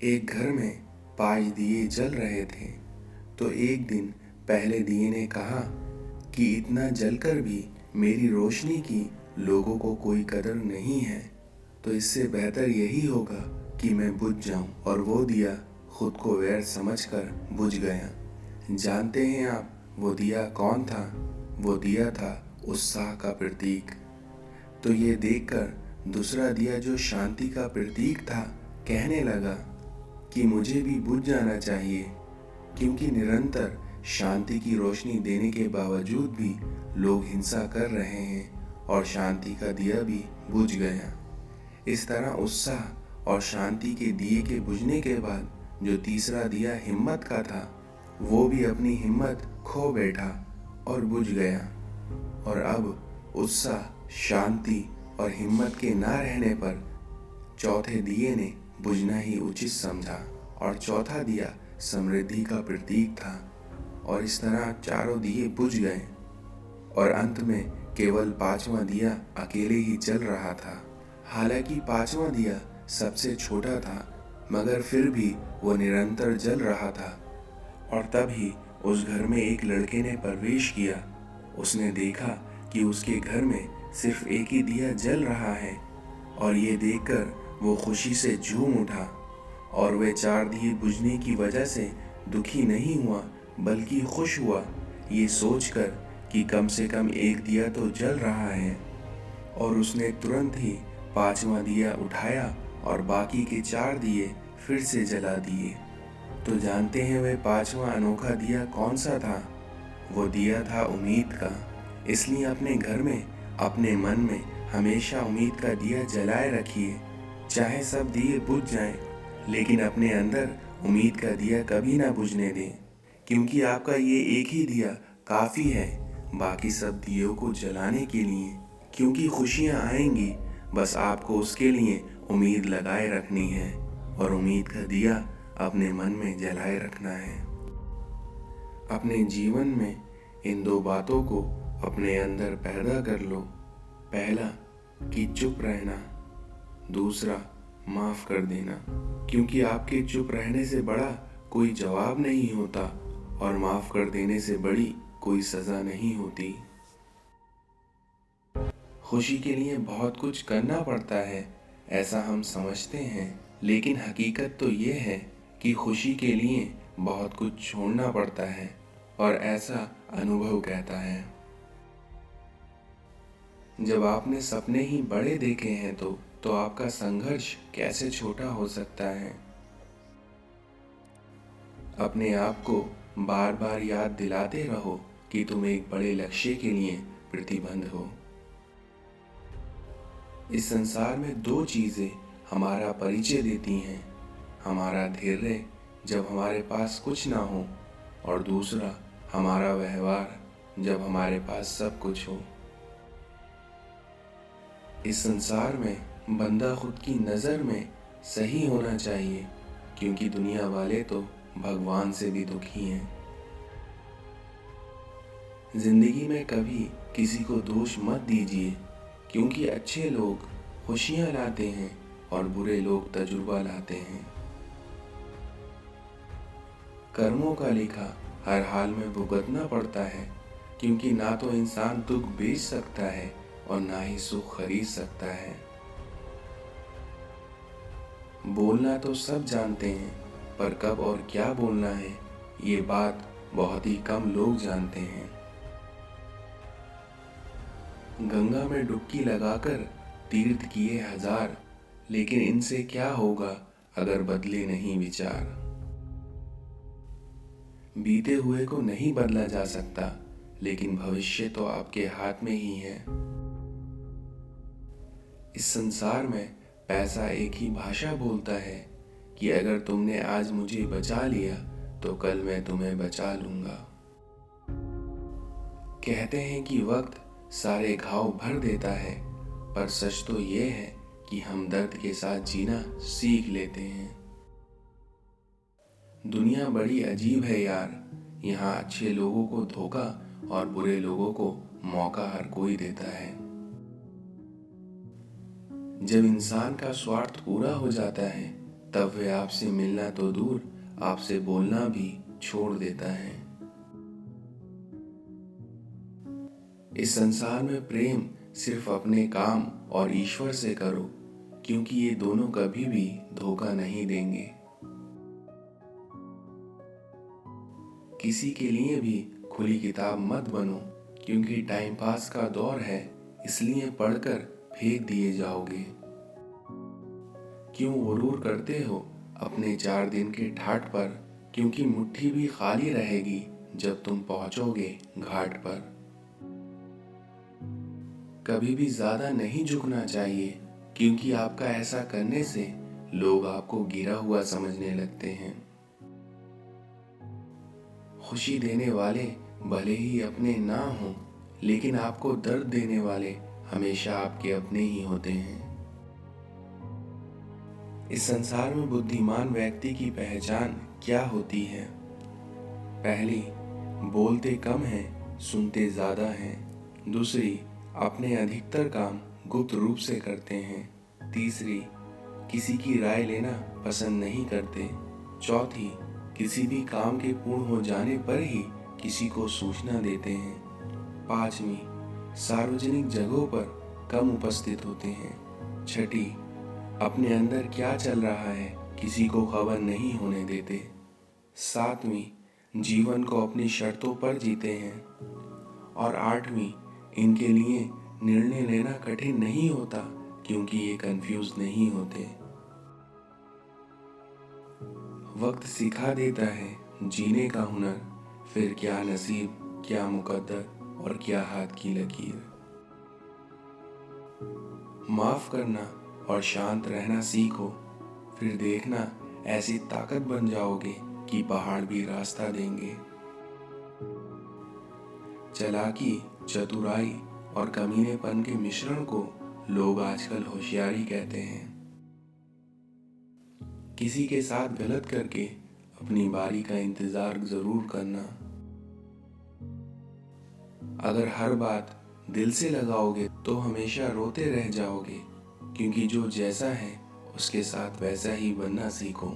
एक घर में 5 दिए जल रहे थे। तो एक दिन पहले दिए ने कहा कि इतना जलकर भी मेरी रोशनी की लोगों को कोई कदर नहीं है, तो इससे बेहतर यही होगा कि मैं बुझ जाऊं। और वो दिया खुद को व्यर्थ समझकर बुझ गया। जानते हैं आप वो दिया कौन था? वो दिया था उत्साह का प्रतीक। तो ये देखकर दूसरा दिया जो शांति का प्रतीक था, कहने लगा कि मुझे भी बुझ जाना चाहिए, क्योंकि निरंतर शांति की रोशनी देने के बावजूद भी लोग हिंसा कर रहे हैं और शांति का दिया भी बुझ गया। इस तरह उत्साह और शांति के दिए के बुझने के बाद जो तीसरा दिया हिम्मत का था, वो भी अपनी हिम्मत खो बैठा और बुझ गया। और अब उत्साह, शांति और हिम्मत के ना रहने पर चौथे दिए ने बुझना ही उचित समझा और चौथा दिया समृद्धि का प्रतीक था। और इस तरह चारों दिए बुझ गए और अंत में केवल पांचवा दिया अकेले ही जल रहा था। हालांकि पांचवा दिया सबसे छोटा था, मगर फिर भी वो निरंतर जल रहा था। और तभी उस घर में एक लड़के ने प्रवेश किया। उसने देखा कि उसके घर में सिर्फ एक ही दिया जल रहा है, और ये देखकर वो खुशी से झूम उठा। और वे 4 दिए बुझने की वजह से दुखी नहीं हुआ, बल्कि खुश हुआ, ये सोचकर कि कम से कम एक दिया तो जल रहा है। और उसने तुरंत ही पांचवा दिया उठाया और बाकी के 4 दिए फिर से जला दिए। तो जानते हैं वह पांचवा अनोखा दिया कौन सा था? वो दिया था उम्मीद का। इसलिए अपने घर में, अपने मन में हमेशा उम्मीद का दिया जलाए रखिए। चाहे सब दिए बुझ जाएं, लेकिन अपने अंदर उम्मीद का दिया कभी ना बुझने दें, क्योंकि आपका ये एक ही दिया काफ़ी है बाकी सब दियों को जलाने के लिए। क्योंकि खुशियाँ आएंगी, बस आपको उसके लिए उम्मीद लगाए रखनी है, और उम्मीद का दिया अपने मन में जलाए रखना है। अपने जीवन में इन 2 बातों को अपने अंदर पैदा कर लो। पहला कि चुप रहना, दूसरा माफ कर देना, क्योंकि आपके चुप रहने से बड़ा कोई जवाब नहीं होता और माफ कर देने से बड़ी कोई सजा नहीं होती। खुशी के लिए बहुत कुछ करना पड़ता है, ऐसा हम समझते हैं, लेकिन हकीकत तो ये है कि खुशी के लिए बहुत कुछ छोड़ना पड़ता है, और ऐसा अनुभव कहता है। जब आपने सपने ही बड़े देखे हैं तो आपका संघर्ष कैसे छोटा हो सकता है? अपने आप को बार बार याद दिलाते रहो कि तुम एक बड़े लक्ष्य के लिए प्रतिबद्ध हो। इस संसार में 2 चीजें हमारा परिचय देती हैं, हमारा धैर्य जब हमारे पास कुछ ना हो, और दूसरा हमारा व्यवहार जब हमारे पास सब कुछ हो। इस संसार में बंदा खुद की नज़र में सही होना चाहिए, क्योंकि दुनिया वाले तो भगवान से भी दुखी हैं। जिंदगी में कभी किसी को दोष मत दीजिए, क्योंकि अच्छे लोग खुशियां लाते हैं और बुरे लोग तजुर्बा लाते हैं। कर्मों का लेखा हर हाल में भुगतना पड़ता है, क्योंकि ना तो इंसान दुख बेच सकता है और ना ही सुख खरीद सकता है। बोलना तो सब जानते हैं, पर कब और क्या बोलना है, ये बात बहुत ही कम लोग जानते हैं। गंगा में डुबकी लगाकर तीर्थ किए 1000, लेकिन इनसे क्या होगा अगर बदले नहीं विचार। बीते हुए को नहीं बदला जा सकता, लेकिन भविष्य तो आपके हाथ में ही है। इस संसार में पैसा एक ही भाषा बोलता है कि अगर तुमने आज मुझे बचा लिया तो कल मैं तुम्हें बचा लूंगा। कहते हैं कि वक्त सारे घाव भर देता है, पर सच तो ये है कि हम दर्द के साथ जीना सीख लेते हैं। दुनिया बड़ी अजीब है यार, यहाँ अच्छे लोगों को धोखा और बुरे लोगों को मौका हर कोई देता है। जब इंसान का स्वार्थ पूरा हो जाता है तब वे आपसे मिलना तो दूर, आपसे बोलना भी छोड़ देता है। इस संसार में प्रेम सिर्फ अपने काम और ईश्वर से करो, क्योंकि ये दोनों कभी भी धोखा नहीं देंगे। किसी के लिए भी खुली किताब मत बनो, क्योंकि टाइम पास का दौर है, इसलिए पढ़कर फेंक दिए जाओगे। क्यों गुरूर करते हो अपने 4 दिन के ठाठ पर, क्योंकि मुट्ठी भी खाली रहेगी जब तुम पहुंचोगे घाट पर। कभी भी ज्यादा नहीं झुकना चाहिए, क्योंकि आपका ऐसा करने से लोग आपको गिरा हुआ समझने लगते हैं। खुशी देने वाले भले ही अपने ना हों, लेकिन आपको दर्द देने वाले हमेशा आपके अपने ही होते हैं। इस संसार में बुद्धिमान व्यक्ति की पहचान क्या होती है? पहली, बोलते कम हैं, सुनते ज्यादा हैं। दूसरी, अपने अधिकतर काम गुप्त रूप से करते हैं। तीसरी, किसी की राय लेना पसंद नहीं करते। चौथी, किसी भी काम के पूर्ण हो जाने पर ही किसी को सूचना देते हैं। पांचवी, सार्वजनिक जगहों पर कम उपस्थित होते हैं। छठी, अपने अंदर क्या चल रहा है किसी को खबर नहीं होने देते। सातवीं, जीवन को अपनी शर्तों पर जीते हैं। और आठवीं, इनके लिए निर्णय लेना कठिन नहीं होता, क्योंकि ये कंफ्यूज नहीं होते। वक्त सिखा देता है जीने का हुनर, फिर क्या नसीब, क्या मुकद्दर और क्या हाथ की लकीर। माफ करना और शांत रहना सीखो, फिर देखना ऐसी ताकत बन जाओगे कि पहाड़ भी रास्ता देंगे। चालाकी, चतुराई और कमीनेपन के मिश्रण को लोग आजकल होशियारी कहते हैं। किसी के साथ गलत करके अपनी बारी का इंतजार जरूर करना। अगर हर बात दिल से लगाओगे तो हमेशा रोते रह जाओगे, क्योंकि जो जैसा है उसके साथ वैसा ही बनना सीखो।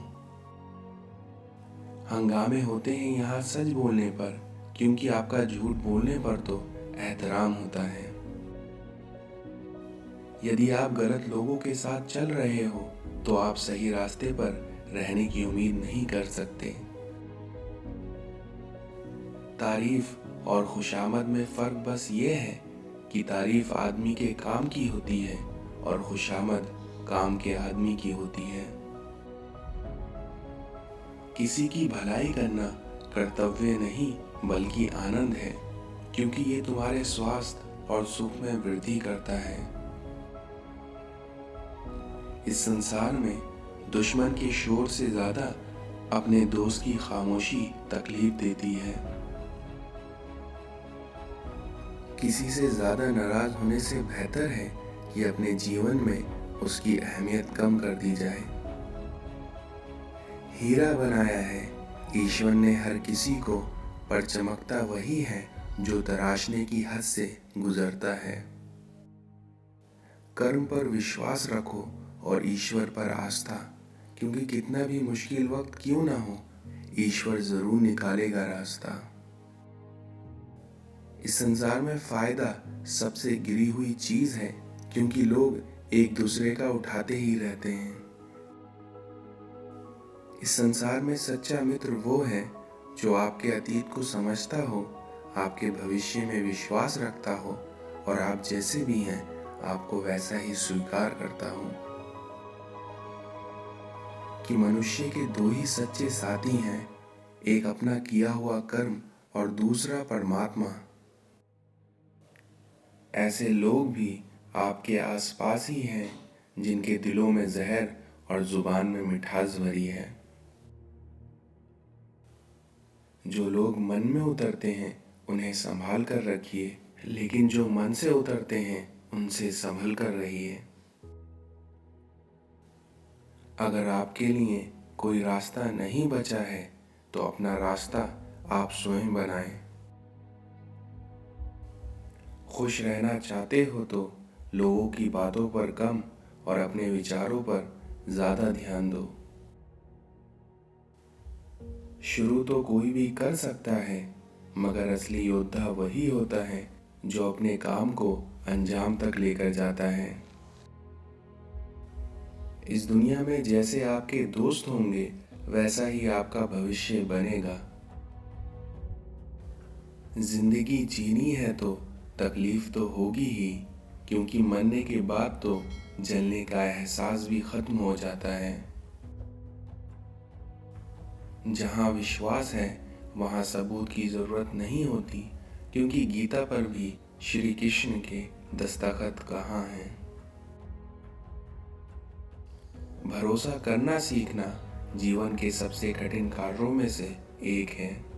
हंगामे होते हैं यहाँ सच बोलने पर, क्योंकि आपका झूठ बोलने पर तो एहतराम होता है। यदि आप गलत लोगों के साथ चल रहे हो तो आप सही रास्ते पर रहने की उम्मीद नहीं कर सकते। तारीफ और खुशामद में फर्क बस ये है कि तारीफ आदमी के काम की होती है और खुशामद काम के आदमी की होती है। किसी की भलाई करना कर्तव्य नहीं बल्कि आनंद है, क्योंकि ये तुम्हारे स्वास्थ्य और सुख में वृद्धि करता है। इस संसार में दुश्मन के शोर से ज्यादा अपने दोस्त की खामोशी तकलीफ देती है। किसी से ज्यादा नाराज होने से बेहतर है कि अपने जीवन में उसकी अहमियत कम कर दी जाए। हीरा बनाया है ईश्वर ने हर किसी को, पर चमकता वही है जो तराशने की हद से गुजरता है। कर्म पर विश्वास रखो और ईश्वर पर आस्था, क्योंकि कितना भी मुश्किल वक्त क्यों ना हो, ईश्वर जरूर निकालेगा रास्ता। इस संसार में फायदा सबसे गिरी हुई चीज है, क्योंकि लोग एक दूसरे का उठाते ही रहते हैं। इस संसार में सच्चा मित्र वो है जो आपके अतीत को समझता हो, आपके भविष्य में विश्वास रखता हो और आप जैसे भी हैं आपको वैसा ही स्वीकार करता हो। कि मनुष्य के 2 ही सच्चे साथी हैं, एक अपना किया हुआ कर्म और दूसरा परमात्मा। ऐसे लोग भी आपके आसपास ही हैं जिनके दिलों में जहर और जुबान में मिठास भरी है। जो लोग मन में उतरते हैं उन्हें संभाल कर रखिए, लेकिन जो मन से उतरते हैं उनसे संभल कर रहिए। अगर आपके लिए कोई रास्ता नहीं बचा है तो अपना रास्ता आप स्वयं बनाएं। खुश रहना चाहते हो तो लोगों की बातों पर कम और अपने विचारों पर ज्यादा ध्यान दो। शुरू तो कोई भी कर सकता है, मगर असली योद्धा वही होता है जो अपने काम को अंजाम तक लेकर जाता है। इस दुनिया में जैसे आपके दोस्त होंगे, वैसा ही आपका भविष्य बनेगा। जिंदगी जीनी है तो तकलीफ तो होगी ही, क्योंकि मरने के बाद तो जलने का एहसास भी खत्म हो जाता है। जहाँ विश्वास है वहाँ सबूत की जरूरत नहीं होती, क्योंकि गीता पर भी श्री कृष्ण के दस्तखत कहाँ हैं। भरोसा करना सीखना जीवन के सबसे कठिन कार्यों में से एक है।